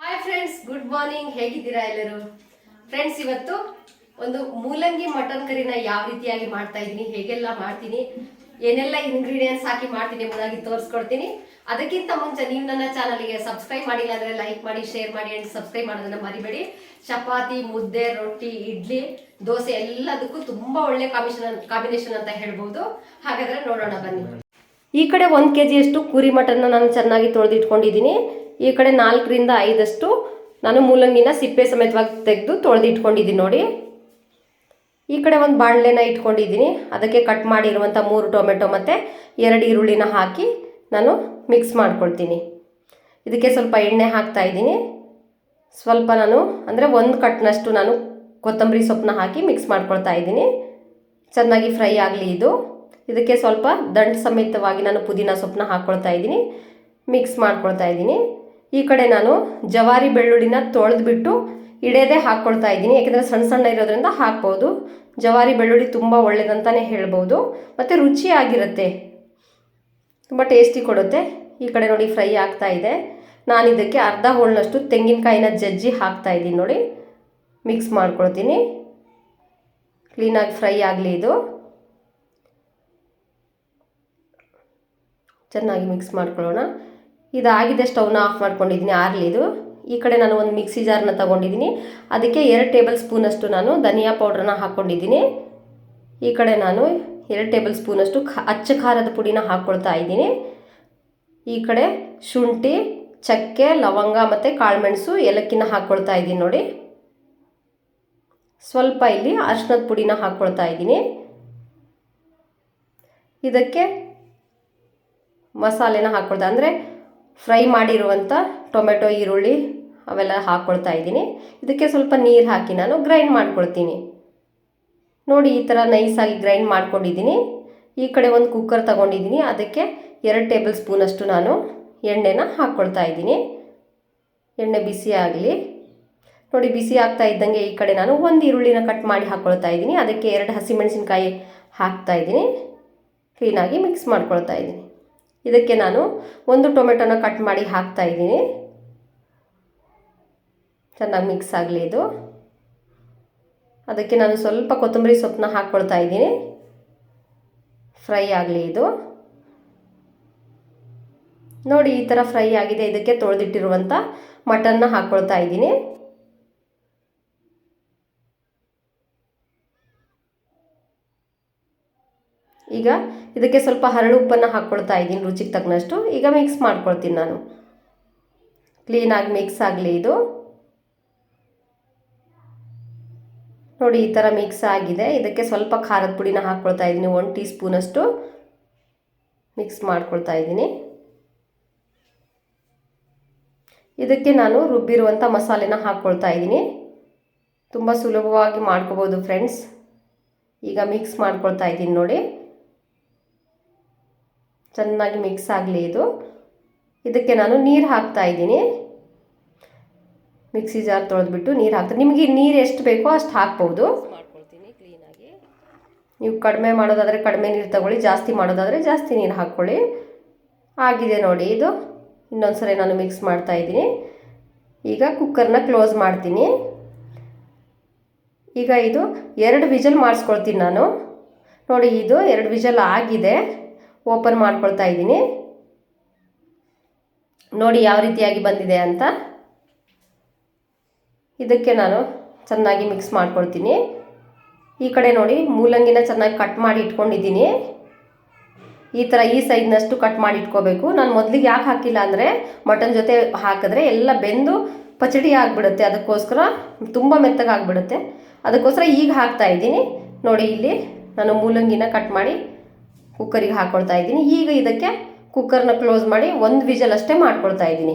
Hi friends, good morning. ಹೇಗಿದ್ದೀರಾ ಎಲ್ಲರೂ? Friends, ಇವತ್ತು ಒಂದು ಮೂಲಂಗಿ ಮಟನ್ ಕರಿನ ಯಾವ ರೀತಿಯಾಗಿ ಮಾಡ್ತಾ ಇದ್ದೀನಿ, ಹೇಗೆಲ್ಲ ಮಾಡ್ತೀನಿ, ಏನೆಲ್ಲ ಇಂಗ್ರೀಡಿಯೆಂಟ್ಸ್ ಹಾಕಿ ಮಾಡ್ತೀನಿ ಮುನ್ನಾಗಿ ತೋರಿಸ್ಕೊಡ್ತೀನಿ. ಅದಕ್ಕಿಂತ ಮುಂಚೆ ನೀವು ನನ್ನ ಚಾನಲ್ಗೆ ಸಬ್ಸ್ಕ್ರೈಬ್ ಮಾಡಿಲ್ಲ ಅಂದ್ರೆ ಲೈಕ್ ಮಾಡಿ, ಶೇರ್ ಮಾಡಿ ಅಂಡ್ ಸಬ್ಸ್ಕ್ರೈಬ್ ಮಾಡೋದನ್ನ ಮರಿಬೇಡಿ. ಚಪಾತಿ, ಮುದ್ದೆ, ರೊಟ್ಟಿ, ಇಡ್ಲಿ, ದೋಸೆ ಎಲ್ಲದಕ್ಕೂ ತುಂಬಾ ಒಳ್ಳೆ ಕಾಂಬಿನೇಷನ್ ಅಂತ ಹೇಳ್ಬೋದು. ಹಾಗಾದ್ರೆ ನೋಡೋಣ ಬನ್ನಿ. ಈ ಕಡೆ 1 kg ಕುರಿ ಮಟನ್ನ ನಾನು ಚೆನ್ನಾಗಿ ತೊಳೆದಿಟ್ಕೊಂಡಿದ್ದೀನಿ. ಈ ಕಡೆ 4 ರಿಂದ 5 ನಾನು ಮೂಲಂಗಿನ ಸಿಪ್ಪೆ ಸಮೇತವಾಗಿ ತೆಗೆದು ತೊಳೆದಿಟ್ಕೊಂಡಿದ್ದೀನಿ ನೋಡಿ. ಈ ಕಡೆ ಒಂದು ಬಾಣಲೆನ ಇಟ್ಕೊಂಡಿದ್ದೀನಿ. ಅದಕ್ಕೆ ಕಟ್ ಮಾಡಿರುವಂಥ 3 ಟೊಮೆಟೊ ಮತ್ತು 2 ಈರುಳ್ಳಿನ ಹಾಕಿ ನಾನು ಮಿಕ್ಸ್ ಮಾಡ್ಕೊಳ್ತೀನಿ. ಇದಕ್ಕೆ ಸ್ವಲ್ಪ ಎಣ್ಣೆ ಹಾಕ್ತಾ ಇದ್ದೀನಿ. ಸ್ವಲ್ಪ ನಾನು ಅಂದರೆ 1 ಕಟ್ನಷ್ಟು ನಾನು ಕೊತ್ತಂಬರಿ ಸೊಪ್ಪನ್ನ ಹಾಕಿ ಮಿಕ್ಸ್ ಮಾಡ್ಕೊಳ್ತಾ ಇದ್ದೀನಿ. ಚೆನ್ನಾಗಿ ಫ್ರೈ ಆಗಲಿ ಇದು. ಇದಕ್ಕೆ ಸ್ವಲ್ಪ ದಂಟು ಸಮೇತವಾಗಿ ನಾನು ಪುದೀನ ಸೊಪ್ಪನ್ನ ಹಾಕ್ಕೊಳ್ತಾ ಇದ್ದೀನಿ, ಮಿಕ್ಸ್ ಮಾಡ್ಕೊಳ್ತಾ ಇದ್ದೀನಿ. ಈ ಕಡೆ ನಾನು ಜವಾರಿ ಬೆಳ್ಳುಳ್ಳಿನ ತೊಳೆದ್ಬಿಟ್ಟು ಇಡೇದೇ ಹಾಕ್ಕೊಳ್ತಾ ಇದ್ದೀನಿ. ಯಾಕೆಂದರೆ ಸಣ್ಣ ಸಣ್ಣ ಇರೋದ್ರಿಂದ ಹಾಕ್ಬೋದು. ಜವಾರಿ ಬೆಳ್ಳುಳ್ಳಿ ತುಂಬ ಒಳ್ಳೆಯದಂತಲೇ ಹೇಳ್ಬೋದು, ಮತ್ತು ರುಚಿಯಾಗಿರುತ್ತೆ, ತುಂಬ ಟೇಸ್ಟಿ ಕೊಡುತ್ತೆ. ಈ ಕಡೆ ನೋಡಿ ಫ್ರೈ ಆಗ್ತಾ ಇದೆ. ನಾನು ಇದಕ್ಕೆ ಅರ್ಧ ಹೋಳನಷ್ಟು ತೆಂಗಿನಕಾಯಿನ ಜಜ್ಜಿ ಹಾಕ್ತಾ ಇದ್ದೀನಿ ನೋಡಿ. ಮಿಕ್ಸ್ ಮಾಡ್ಕೊಳ್ತೀನಿ. ಕ್ಲೀನಾಗಿ ಫ್ರೈ ಆಗಲಿ ಇದು. ಚೆನ್ನಾಗಿ ಮಿಕ್ಸ್ ಮಾಡ್ಕೊಳ್ಳೋಣ. ಇದಾಗಿದೆ, ಸ್ಟವ್ನ ಆಫ್ ಮಾಡ್ಕೊಂಡಿದ್ದೀನಿ, ಆರಲಿ ಇದು. ಈ ಕಡೆ ನಾನು ಒಂದು ಮಿಕ್ಸಿ ಜಾರ್ನ ತಗೊಂಡಿದ್ದೀನಿ. ಅದಕ್ಕೆ 2 ಟೇಬಲ್ ಸ್ಪೂನಷ್ಟು ನಾನು ಧನಿಯಾ ಪೌಡ್ರನ್ನ ಹಾಕ್ಕೊಂಡಿದ್ದೀನಿ. ಈ ಕಡೆ ನಾನು 2 ಟೇಬಲ್ ಸ್ಪೂನಷ್ಟು ಅಚ್ಚ ಖಾರದ ಪುಡಿನ ಹಾಕ್ಕೊಳ್ತಾ ಇದ್ದೀನಿ. ಈ ಕಡೆ ಶುಂಠಿ, ಚಕ್ಕೆ, ಲವಂಗ ಮತ್ತು ಕಾಳುಮೆಣಸು, ಏಲಕ್ಕಿನ ಹಾಕ್ಕೊಳ್ತಾ ಇದ್ದೀನಿ ನೋಡಿ. ಸ್ವಲ್ಪ ಇಲ್ಲಿ ಅರಿಶಿನದ ಪುಡಿನ ಹಾಕ್ಕೊಳ್ತಾ ಇದ್ದೀನಿ. ಇದಕ್ಕೆ ಮಸಾಲೆನ ಹಾಕ್ಕೊಳ್ತಾ ಅಂದರೆ ಫ್ರೈ ಮಾಡಿರುವಂಥ ಟೊಮೆಟೊ, ಈರುಳ್ಳಿ ಅವೆಲ್ಲ ಹಾಕ್ಕೊಳ್ತಾ ಇದ್ದೀನಿ. ಇದಕ್ಕೆ ಸ್ವಲ್ಪ ನೀರು ಹಾಕಿ ನಾನು ಗ್ರೈಂಡ್ ಮಾಡ್ಕೊಳ್ತೀನಿ ನೋಡಿ. ಈ ಥರ ನೈಸಾಗಿ ಗ್ರೈಂಡ್ ಮಾಡ್ಕೊಂಡಿದ್ದೀನಿ. ಈ ಕಡೆ ಒಂದು ಕುಕ್ಕರ್ ತಗೊಂಡಿದ್ದೀನಿ. ಅದಕ್ಕೆ 2 ಟೇಬಲ್ ಸ್ಪೂನಷ್ಟು ನಾನು ಎಣ್ಣೆನ ಹಾಕ್ಕೊಳ್ತಾ ಇದ್ದೀನಿ. ಎಣ್ಣೆ ಬಿಸಿ ಆಗಲಿ ನೋಡಿ. ಬಿಸಿ ಆಗ್ತಾ ಇದ್ದಂಗೆ ಈ ಕಡೆ ನಾನು 1 ಈರುಳ್ಳಿನ ಕಟ್ ಮಾಡಿ ಹಾಕ್ಕೊಳ್ತಾ ಇದ್ದೀನಿ. ಅದಕ್ಕೆ 2 ಹಸಿಮೆಣಸಿನ್ಕಾಯಿ ಹಾಕ್ತಾ ಇದ್ದೀನಿ. ಕ್ಲೀನಾಗಿ ಮಿಕ್ಸ್ ಮಾಡ್ಕೊಳ್ತಾ ಇದ್ದೀನಿ. ಇದಕ್ಕೆ ನಾನು 1 ಟೊಮೆಟೊನ ಕಟ್ ಮಾಡಿ ಹಾಕ್ತಾ ಇದ್ದೀನಿ. ಚೆನ್ನಾಗಿ ಮಿಕ್ಸ್ ಆಗಲಿ ಇದು. ಅದಕ್ಕೆ ನಾನು ಸ್ವಲ್ಪ ಕೊತ್ತಂಬರಿ ಸೊಪ್ಪನ್ನ ಹಾಕ್ಕೊಳ್ತಾ ಇದ್ದೀನಿ. ಫ್ರೈ ಆಗಲಿ ಇದು ನೋಡಿ. ಈ ಥರ ಫ್ರೈ ಆಗಿದೆ. ಇದಕ್ಕೆ ತೊಳೆದಿಟ್ಟಿರುವಂಥ ಮಟನ್ನ ಹಾಕ್ಕೊಳ್ತಾ ಇದ್ದೀನಿ. ಈಗ ಇದಕ್ಕೆ ಸ್ವಲ್ಪ ಹರಳು ಉಪ್ಪನ್ನು ಹಾಕ್ಕೊಳ್ತಾ ಇದ್ದೀನಿ ರುಚಿಗೆ ತಕ್ಕನಷ್ಟು. ಈಗ ಮಿಕ್ಸ್ ಮಾಡ್ಕೊಳ್ತೀನಿ ನಾನು. ಕ್ಲೀನಾಗಿ ಮಿಕ್ಸ್ ಆಗಲಿ ಇದು ನೋಡಿ. ಈ ಥರ ಮಿಕ್ಸ್ ಆಗಿದೆ. ಇದಕ್ಕೆ ಸ್ವಲ್ಪ ಖಾರದ ಪುಡಿನ ಹಾಕ್ಕೊಳ್ತಾ ಇದ್ದೀನಿ. 1 ಟೀ ಸ್ಪೂನಷ್ಟು ಮಿಕ್ಸ್ ಮಾಡ್ಕೊಳ್ತಾ ಇದ್ದೀನಿ. ಇದಕ್ಕೆ ನಾನು ರುಬ್ಬಿರುವಂಥ ಮಸಾಲೆನ ಹಾಕ್ಕೊಳ್ತಾ ಇದ್ದೀನಿ. ತುಂಬ ಸುಲಭವಾಗಿ ಮಾಡ್ಕೋಬೋದು ಫ್ರೆಂಡ್ಸ್. ಈಗ ಮಿಕ್ಸ್ ಮಾಡ್ಕೊಳ್ತಾ ಇದ್ದೀನಿ ನೋಡಿ. ಚೆನ್ನಾಗಿ ಮಿಕ್ಸ್ ಆಗಲಿ ಇದು. ಇದಕ್ಕೆ ನಾನು ನೀರು ಹಾಕ್ತಾ ಇದ್ದೀನಿ. ಮಿಕ್ಸಿ ಜಾರ್ ತೊಳೆದ್ಬಿಟ್ಟು ನೀರು ಹಾಕ್ತೀನಿ. ನಿಮಗೆ ನೀರು ಎಷ್ಟು ಬೇಕೋ ಅಷ್ಟು ಹಾಕ್ಬೋದು. ಮಾಡ್ಕೊಳ್ತೀನಿ ಕ್ಲೀನಾಗಿ. ನೀವು ಕಡಿಮೆ ಮಾಡೋದಾದರೆ ಕಡಿಮೆ ನೀರು ತಗೊಳ್ಳಿ, ಜಾಸ್ತಿ ಮಾಡೋದಾದರೆ ಜಾಸ್ತಿ ನೀರು ಹಾಕ್ಕೊಳ್ಳಿ. ಆಗಿದೆ ನೋಡಿ ಇದು. ಇನ್ನೊಂದು ಸರಿ ನಾನು ಮಿಕ್ಸ್ ಮಾಡ್ತಾ ಇದ್ದೀನಿ. ಈಗ ಕುಕ್ಕರ್ನ ಕ್ಲೋಸ್ ಮಾಡ್ತೀನಿ. ಈಗ ಇದು 2 ವಿಜಲ್ ಮಾಡಿಸ್ಕೊಳ್ತೀನಿ ನಾನು ನೋಡಿ. ಇದು 2 ವಿಜಲ್ ಆಗಿದೆ. ಓಪನ್ ಮಾಡ್ಕೊಳ್ತಾ ಇದ್ದೀನಿ ನೋಡಿ ಯಾವ ರೀತಿಯಾಗಿ ಬಂದಿದೆ ಅಂತ. ಇದಕ್ಕೆ ನಾನು ಚೆನ್ನಾಗಿ ಮಿಕ್ಸ್ ಮಾಡ್ಕೊಳ್ತೀನಿ. ಈ ಕಡೆ ನೋಡಿ ಮೂಲಂಗಿನ ಚೆನ್ನಾಗಿ ಕಟ್ ಮಾಡಿ ಇಟ್ಕೊಂಡಿದ್ದೀನಿ. ಈ ಥರ ಈ ಸೈಜ್ನಷ್ಟು ಕಟ್ ಮಾಡಿ ಇಟ್ಕೋಬೇಕು. ನಾನು ಮೊದಲಿಗೆ ಯಾಕೆ ಹಾಕಿಲ್ಲ ಅಂದರೆ ಮಟನ್ ಜೊತೆ ಹಾಕಿದ್ರೆ ಎಲ್ಲ ಬೆಂದು ಪಚಡಿ ಆಗಿಬಿಡುತ್ತೆ. ಅದಕ್ಕೋಸ್ಕರ ತುಂಬ ಮೆತ್ತಗಾಗಿಬಿಡುತ್ತೆ. ಅದಕ್ಕೋಸ್ಕರ ಈಗ ಹಾಕ್ತಾ ಇದ್ದೀನಿ ನೋಡಿ. ಇಲ್ಲಿ ನಾನು ಮೂಲಂಗಿನ ಕಟ್ ಮಾಡಿ ಕುಕ್ಕರಿಗೆ ಹಾಕ್ಕೊಳ್ತಾ ಇದ್ದೀನಿ. ಈಗ ಇದಕ್ಕೆ ಕುಕ್ಕರ್ನ ಕ್ಲೋಸ್ ಮಾಡಿ 1 ವಿಜಲ್ ಅಷ್ಟೇ ಮಾಡ್ಕೊಳ್ತಾ ಇದ್ದೀನಿ.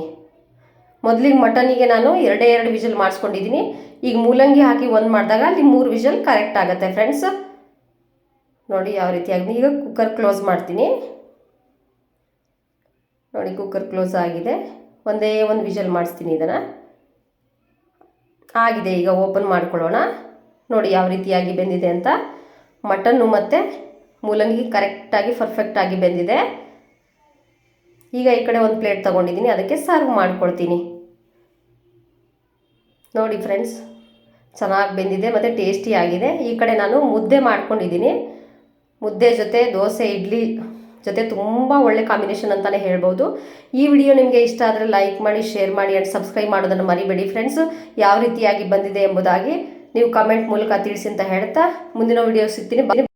ಮೊದಲಿಗೆ ಮಟನಿಗೆ ನಾನು 2 ವಿಜಲ್ ಮಾಡಿಸ್ಕೊಂಡಿದ್ದೀನಿ. ಈಗ ಮೂಲಂಗಿ ಹಾಕಿ 1 ಮಾಡಿದಾಗ ಅಲ್ಲಿ 3 ವಿಜಲ್ ಕರೆಕ್ಟ್ ಆಗುತ್ತೆ ಫ್ರೆಂಡ್ಸ್ ನೋಡಿ ಯಾವ ರೀತಿಯಾಗಿ. ಈಗ ಕುಕ್ಕರ್ ಕ್ಲೋಸ್ ಮಾಡ್ತೀನಿ ನೋಡಿ. ಕುಕ್ಕರ್ ಕ್ಲೋಸ್ ಆಗಿದೆ. ಒಂದೇ 1 ವಿಜಲ್ ಮಾಡಿಸ್ತೀನಿ. ಇದನ್ನು ಆಗಿದೆ. ಈಗ ಓಪನ್ ಮಾಡ್ಕೊಳ್ಳೋಣ ನೋಡಿ ಯಾವ ರೀತಿಯಾಗಿ ಬೆಂದಿದೆ ಅಂತ. ಮಟನ್ನು ಮತ್ತು ಮೂಲಂಗಿ ಕರೆಕ್ಟಾಗಿ ಪರ್ಫೆಕ್ಟಾಗಿ ಬೆಂದಿದೆ. ಈಗ ಈ ಕಡೆ ಒಂದು ಪ್ಲೇಟ್ ತೊಗೊಂಡಿದ್ದೀನಿ. ಅದಕ್ಕೆ ಸರ್ವ್ ಮಾಡ್ಕೊಳ್ತೀನಿ. ನೋಡಿ ಫ್ರೆಂಡ್ಸ್, ಚೆನ್ನಾಗಿ ಬೆಂದಿದೆ ಮತ್ತು ಟೇಸ್ಟಿ ಆಗಿದೆ. ಈ ಕಡೆ ನಾನು ಮುದ್ದೆ ಮಾಡ್ಕೊಂಡಿದ್ದೀನಿ. ಮುದ್ದೆ ಜೊತೆ ದೋಸೆ ಇಡ್ಲಿ ಜೊತೆ ತುಂಬ ಒಳ್ಳೆ ಕಾಂಬಿನೇಷನ್ ಅಂತಲೇ ಹೇಳ್ಬೋದು. ಈ ವಿಡಿಯೋ ನಿಮಗೆ ಇಷ್ಟ ಆದರೆ ಲೈಕ್ ಮಾಡಿ, ಶೇರ್ ಮಾಡಿ ಆ್ಯಂಡ್ ಸಬ್ಸ್ಕ್ರೈಬ್ ಮಾಡೋದನ್ನು ಮರಿಬೇಡಿ ಫ್ರೆಂಡ್ಸ್. ಯಾವ ರೀತಿಯಾಗಿ ಬಂದಿದೆ ಎಂಬುದಾಗಿ ನೀವು ಕಮೆಂಟ್ ಮೂಲಕ ತಿಳಿಸಿ ಅಂತ ಹೇಳ್ತಾ ಮುಂದಿನ ವಿಡಿಯೋ ಸಿಗ್ತೀನಿ.